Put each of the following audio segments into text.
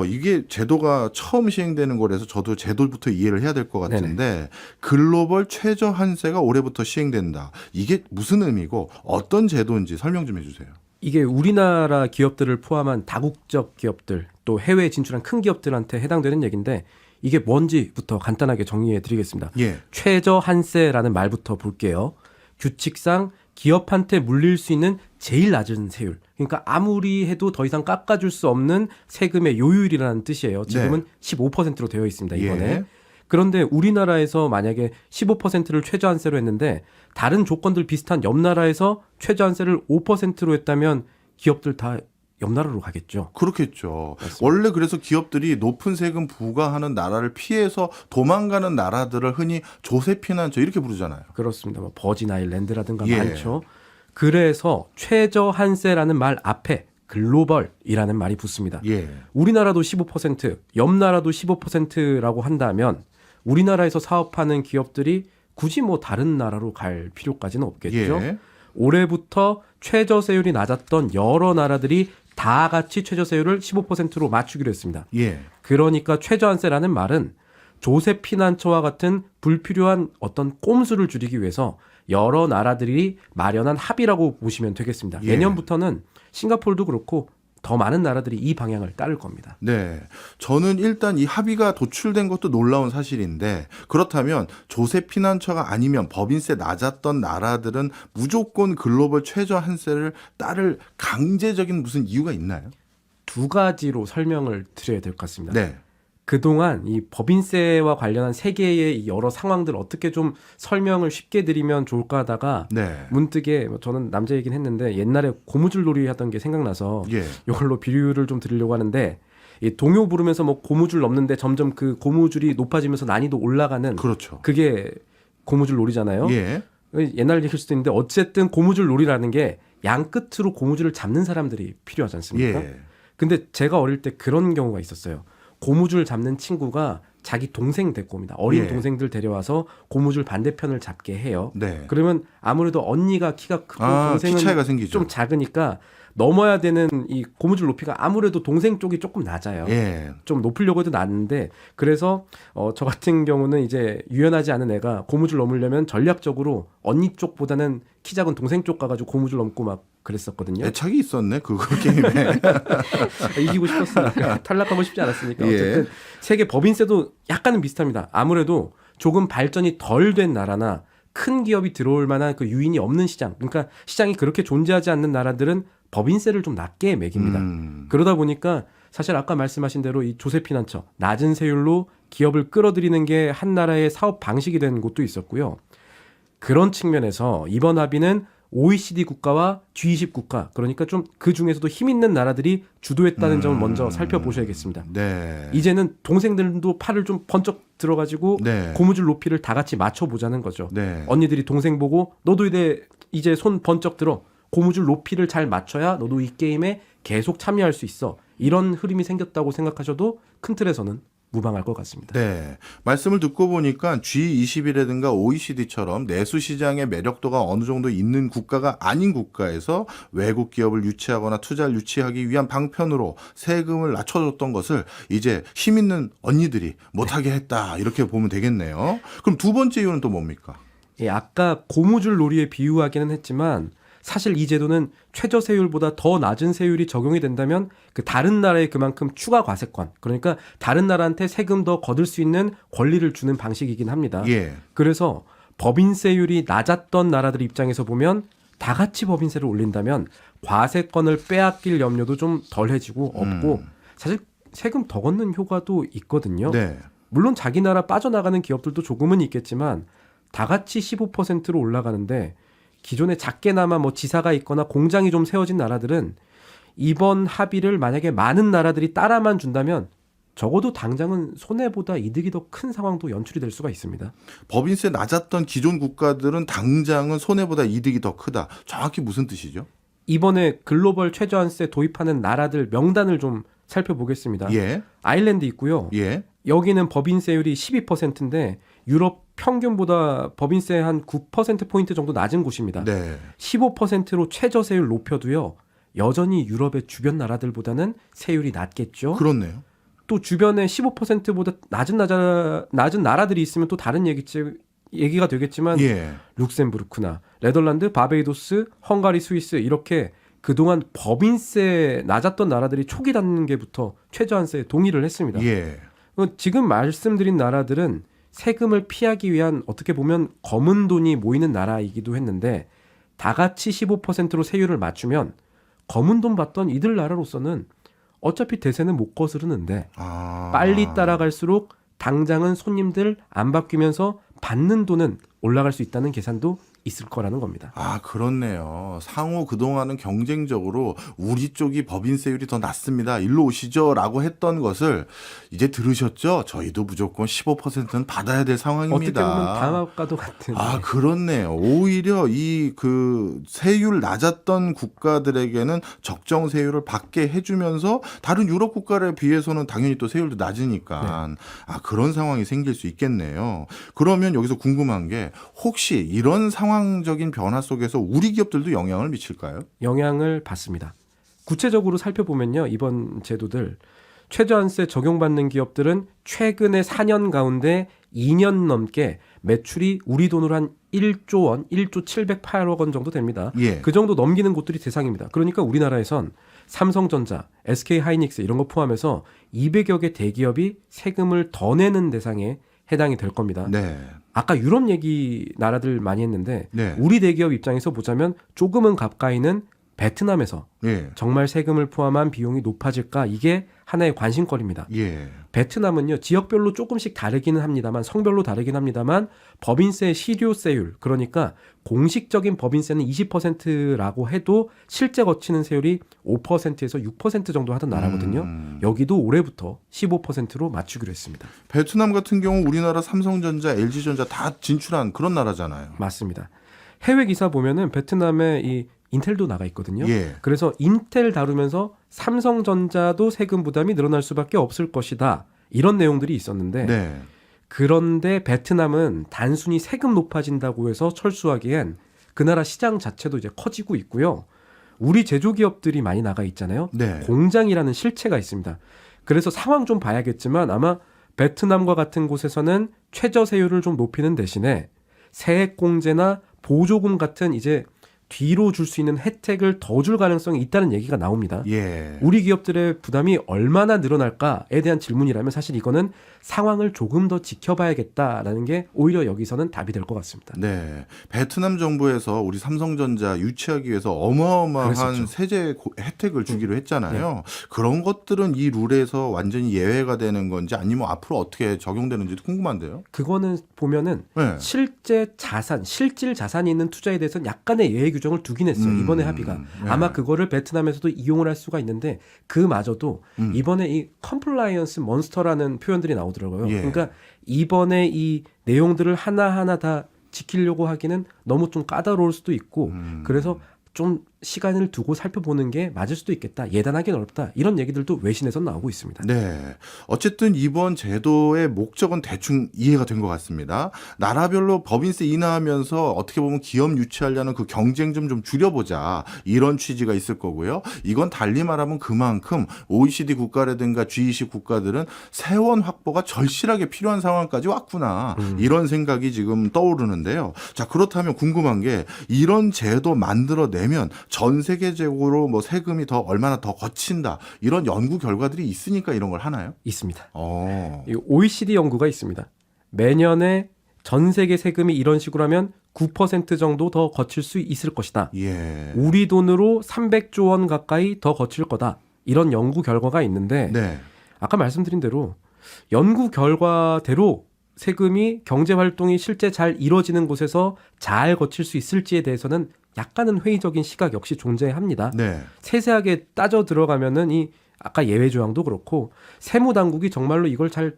이게 제도가 처음 시행되는 거라서 저도 제도부터 이해를 해야 될 것 같은데 네네. 글로벌 최저 한세가 올해부터 시행된다. 이게 무슨 의미고 어떤 제도인지 설명 좀 해주세요. 이게 우리나라 기업들을 포함한 다국적 기업들 또 해외에 진출한 큰 기업들한테 해당되는 얘기인데 이게 뭔지부터 간단하게 정리해 드리겠습니다. 예. 최저 한세라는 말부터 볼게요. 규칙상 기업한테 물릴 수 있는 제일 낮은 세율. 그러니까 아무리 해도 더 이상 깎아줄 수 없는 세금의 요율이라는 뜻이에요. 지금은 15%로 되어 있습니다. 이번에. 예. 그런데 우리나라에서 만약에 15%를 최저한세로 했는데 다른 조건들 비슷한 옆 나라에서 최저한세를 5%로 했다면 기업들 다 옆 나라로 가겠죠. 그렇겠죠. 맞습니다. 원래 그래서 기업들이 높은 세금 부과하는 나라를 피해서 도망가는 나라들을 흔히 조세피난처 이렇게 부르잖아요. 그렇습니다. 뭐 버진 아일랜드라든가 예. 많죠. 그래서 최저한세라는 말 앞에 글로벌이라는 말이 붙습니다. 예. 우리나라도 15%, 옆 나라도 15%라고 한다면 우리나라에서 사업하는 기업들이 굳이 뭐 다른 나라로 갈 필요까지는 없겠죠. 예. 올해부터 최저세율이 낮았던 여러 나라들이 다 같이 최저세율을 15%로 맞추기로 했습니다. 예. 그러니까 최저한세라는 말은 조세 피난처와 같은 불필요한 어떤 꼼수를 줄이기 위해서 여러 나라들이 마련한 합의라고 보시면 되겠습니다. 예. 내년부터는 싱가포르도 그렇고 더 많은 나라들이 이 방향을 따를 겁니다. 네. 저는 일단 이 합의가 도출된 것도 놀라운 사실인데 그렇다면 조세 피난처가 아니면 법인세 낮았던 나라들은 무조건 글로벌 최저 한세를 따를 강제적인 무슨 이유가 있나요? 두 가지로 설명을 드려야 될 것 같습니다. 네. 그동안 이 법인세와 관련한 세계의 이 여러 상황들 어떻게 좀 설명을 쉽게 드리면 좋을까 하다가 네. 문득에 저는 남자 얘기는 했는데 옛날에 고무줄 놀이 하던 게 생각나서 예. 이걸로 비유를 좀 드리려고 하는데 이 동요 부르면서 뭐 고무줄 넘는데 점점 그 고무줄이 높아지면서 난이도 올라가는 그렇죠. 그게 고무줄 놀이잖아요. 예. 옛날 얘기일 수도 있는데 어쨌든 고무줄 놀이라는 게 양 끝으로 고무줄을 잡는 사람들이 필요하지 않습니까? 예. 근데 제가 어릴 때 그런 경우가 있었어요. 고무줄 잡는 친구가 자기 동생 데리고 옵니다. 어린 예. 동생들 데려와서 고무줄 반대편을 잡게 해요. 네. 그러면 아무래도 언니가 키가 크고 키 동생은 차이가 생기죠. 좀 작으니까 넘어야 되는 이 고무줄 높이가 아무래도 동생 쪽이 조금 낮아요. 예. 좀 높이려고 해도 낮은데 그래서 저 같은 경우는 이제 유연하지 않은 애가 고무줄 넘으려면 전략적으로 언니 쪽보다는 키 작은 동생 쪽 가가지고 고무줄 넘고 막 그랬었거든요. 애착이 있었네 그 게임에. 이기고 싶었으니까 탈락하고 싶지 않았으니까 예. 어쨌든 세계 법인세도 약간은 비슷합니다. 아무래도 조금 발전이 덜 된 나라나 큰 기업이 들어올 만한 그 유인이 없는 시장, 그러니까 시장이 그렇게 존재하지 않는 나라들은 법인세를 좀 낮게 매깁니다. 그러다 보니까 사실 아까 말씀하신 대로 이 조세 피난처 낮은 세율로 기업을 끌어들이는 게 한 나라의 사업 방식이 된 곳도 있었고요. 그런 측면에서 이번 합의는 OECD 국가와 G20 국가, 그러니까 좀 그 중에서도 힘 있는 나라들이 주도했다는 점을 먼저 살펴보셔야겠습니다. 네. 이제는 동생들도 팔을 좀 번쩍 들어가지고 네. 고무줄 높이를 다 같이 맞춰보자는 거죠. 네. 언니들이 동생 보고 너도 이제 손 번쩍 들어. 고무줄 높이를 잘 맞춰야 너도 이 게임에 계속 참여할 수 있어. 이런 흐름이 생겼다고 생각하셔도 큰 틀에서는 무방할 것 같습니다. 네. 말씀을 듣고 보니까 G20이라든가 OECD처럼 내수 시장의 매력도가 어느 정도 있는 국가가 아닌 국가에서 외국 기업을 유치하거나 투자를 유치하기 위한 방편으로 세금을 낮춰줬던 것을 이제 힘 있는 언니들이 못하게 했다. 이렇게 보면 되겠네요. 그럼 두 번째 이유는 또 뭡니까? 예, 아까 고무줄 놀이에 비유하기는 했지만 사실 이 제도는 최저세율보다 더 낮은 세율이 적용이 된다면 그 다른 나라에 그만큼 추가 과세권, 그러니까 다른 나라한테 세금 더 거둘 수 있는 권리를 주는 방식이긴 합니다. 예. 그래서 법인세율이 낮았던 나라들 입장에서 보면 다 같이 법인세를 올린다면 과세권을 빼앗길 염려도 좀 덜해지고 없고 사실 세금 더 걷는 효과도 있거든요. 네. 물론 자기 나라 빠져나가는 기업들도 조금은 있겠지만 다 같이 15%로 올라가는데 기존에 작게나마 뭐 지사가 있거나 공장이 좀 세워진 나라들은 이번 합의를 만약에 많은 나라들이 따라만 준다면 적어도 당장은 손해보다 이득이 더 큰 상황도 연출이 될 수가 있습니다. 법인세 낮았던 기존 국가들은 당장은 손해보다 이득이 더 크다. 정확히 무슨 뜻이죠? 이번에 글로벌 최저한세 도입하는 나라들 명단을 좀 살펴보겠습니다. 예. 아일랜드 있고요. 예. 여기는 법인세율이 12%인데 유럽 평균보다 법인세 한 9%포인트 정도 낮은 곳입니다. 네. 15%로 최저세율 높여도요. 여전히 유럽의 주변 나라들보다는 세율이 낮겠죠. 그렇네요. 또 주변에 15%보다 낮은 나라들이 있으면 또 다른 얘기가 되겠지만 예. 룩셈부르크나 네덜란드, 바베이도스, 헝가리, 스위스 이렇게 그동안 법인세 낮았던 나라들이 초기 단계부터 최저한세에 동의를 했습니다. 예. 지금 말씀드린 나라들은 세금을 피하기 위한 어떻게 보면 검은 돈이 모이는 나라이기도 했는데 다 같이 15%로 세율을 맞추면 검은 돈 받던 이들 나라로서는 어차피 대세는 못 거스르는데 빨리 따라갈수록 당장은 손님들 안 바뀌면서 받는 돈은 올라갈 수 있다는 계산도 있을 거라는 겁니다. 아, 그렇네요. 상호 그동안은 경쟁적으로 우리 쪽이 법인세율이 더 낮습니다. 일로 오시죠. 라고 했던 것을 이제 들으셨죠? 저희도 무조건 15%는 받아야 될 상황입니다. 어떻게 보면 강압과도 같은. 아, 그렇네요. 오히려 이 세율 낮았던 국가들에게는 적정 세율을 받게 해주면서 다른 유럽 국가에 비해서는 당연히 또 세율도 낮으니까 아, 그런 상황이 생길 수 있겠네요. 그러면 여기서 궁금한 게 혹시 이런 상황적인 변화 속에서 우리 기업들도 영향을 미칠까요? 영향을 받습니다. 구체적으로 살펴보면요. 이번 제도들 최저한세 적용받는 기업들은 최근의 4년 가운데 2년 넘게 매출이 우리 돈으로 한 1조 원, 1조 708억 원 정도 됩니다. 예. 그 정도 넘기는 곳들이 대상입니다. 그러니까 우리나라에선 삼성전자, SK하이닉스 이런 거 포함해서 200여 개 대기업이 세금을 더 내는 대상에 해당이 될 겁니다. 네. 아까 유럽 얘기 나라들 많이 했는데 네. 우리 대기업 입장에서 보자면 조금은 가까이는 베트남에서 예. 정말 세금을 포함한 비용이 높아질까 이게 하나의 관심거리입니다. 예. 베트남은요 지역별로 조금씩 다르기는 합니다만 성별로 다르긴 합니다만 법인세 실효세율 그러니까 공식적인 법인세는 20%라고 해도 실제 거치는 세율이 5%에서 6% 정도 하던 나라거든요. 여기도 올해부터 15%로 맞추기로 했습니다. 베트남 같은 경우 우리나라 삼성전자, LG전자 다 진출한 그런 나라잖아요. 맞습니다. 해외 기사 보면은 베트남에 이 인텔도 나가 있거든요. 예. 그래서 인텔 다루면서 삼성전자도 세금 부담이 늘어날 수밖에 없을 것이다. 이런 내용들이 있었는데 네. 그런데 베트남은 단순히 세금 높아진다고 해서 철수하기엔 그 나라 시장 자체도 이제 커지고 있고요. 우리 제조기업들이 많이 나가 있잖아요. 네. 공장이라는 실체가 있습니다. 그래서 상황 좀 봐야겠지만 아마 베트남과 같은 곳에서는 최저세율을 좀 높이는 대신에 세액공제나 보조금 같은 이제 뒤로 줄 수 있는 혜택을 더 줄 가능성이 있다는 얘기가 나옵니다. 예. 우리 기업들의 부담이 얼마나 늘어날까에 대한 질문이라면 사실 이거는 상황을 조금 더 지켜봐야겠다라는 게 오히려 여기서는 답이 될 것 같습니다. 네. 베트남 정부에서 우리 삼성전자 유치하기 위해서 어마어마한 그랬었죠. 세제 혜택을 주기로 했잖아요. 그런 것들은 이 룰에서 완전히 예외가 되는 건지 아니면 앞으로 어떻게 적용되는지도 궁금한데요. 그거는 보면은 네. 실제 자산, 실질 자산이 있는 투자에 대해서는 약간의 예외 규정을 두긴 했어요. 이번에 합의가. 네. 아마 그거를 베트남에서도 이용을 할 수가 있는데 그마저도 이번에 이 컴플라이언스 몬스터라는 표현들이 나오더라고요. 예. 그러니까 이번에 이 내용들을 하나하나 다 지키려고 하기는 너무 좀 까다로울 수도 있고 그래서 좀 시간을 두고 살펴보는 게 맞을 수도 있겠다. 예단하기는 어렵다. 이런 얘기들도 외신에서 나오고 있습니다. 네. 어쨌든 이번 제도의 목적은 대충 이해가 된 것 같습니다. 나라별로 법인세 인하하면서 어떻게 보면 기업 유치하려는 그 경쟁 좀 줄여보자. 이런 취지가 있을 거고요. 이건 달리 말하면 그만큼 OECD 국가라든가 G20 국가들은 세원 확보가 절실하게 필요한 상황까지 왔구나. 이런 생각이 지금 떠오르는데요. 자, 그렇다면 궁금한 게 이런 제도 만들어내면 전 세계적으로 뭐 세금이 더 얼마나 더 거친다 이런 연구 결과들이 있으니까 이런 걸 하나요? 있습니다. 어. 이 OECD 연구가 있습니다. 매년에 전 세계 세금이 이런 식으로 하면 9% 정도 더 거칠 수 있을 것이다. 예. 우리 돈으로 300조 원 가까이 더 거칠 거다. 이런 연구 결과가 있는데 네. 아까 말씀드린 대로 연구 결과대로 세금이 경제 활동이 실제 잘 이루어지는 곳에서 잘 거칠 수 있을지에 대해서는 약간은 회의적인 시각 역시 존재합니다. 네. 세세하게 따져 들어가면은 이 아까 예외 조항도 그렇고 세무 당국이 정말로 이걸 잘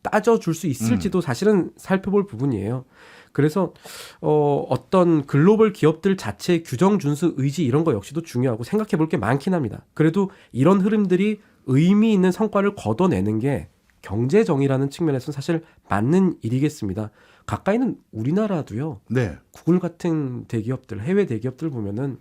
따져줄 수 있을지도 사실은 살펴볼 부분이에요. 그래서 어떤 글로벌 기업들 자체의 규정 준수 의지 이런 거 역시도 중요하고 생각해 볼 게 많긴 합니다. 그래도 이런 흐름들이 의미 있는 성과를 거둬내는 게 경제 정의라는 측면에서는 사실 맞는 일이겠습니다. 가까이는 우리나라도요. 네. 구글 같은 대기업들, 해외 대기업들 보면은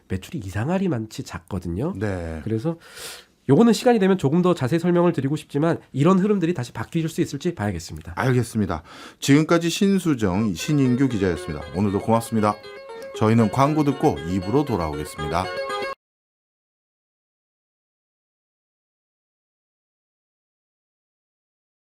매출이 이상하리 많지 작거든요. 네. 그래서 요거는 시간이 되면 조금 더 자세히 설명을 드리고 싶지만 이런 흐름들이 다시 바뀔 수 있을지 봐야겠습니다. 알겠습니다. 지금까지 신수정, 신인규 기자였습니다. 오늘도 고맙습니다. 저희는 광고 듣고 2부로 돌아오겠습니다.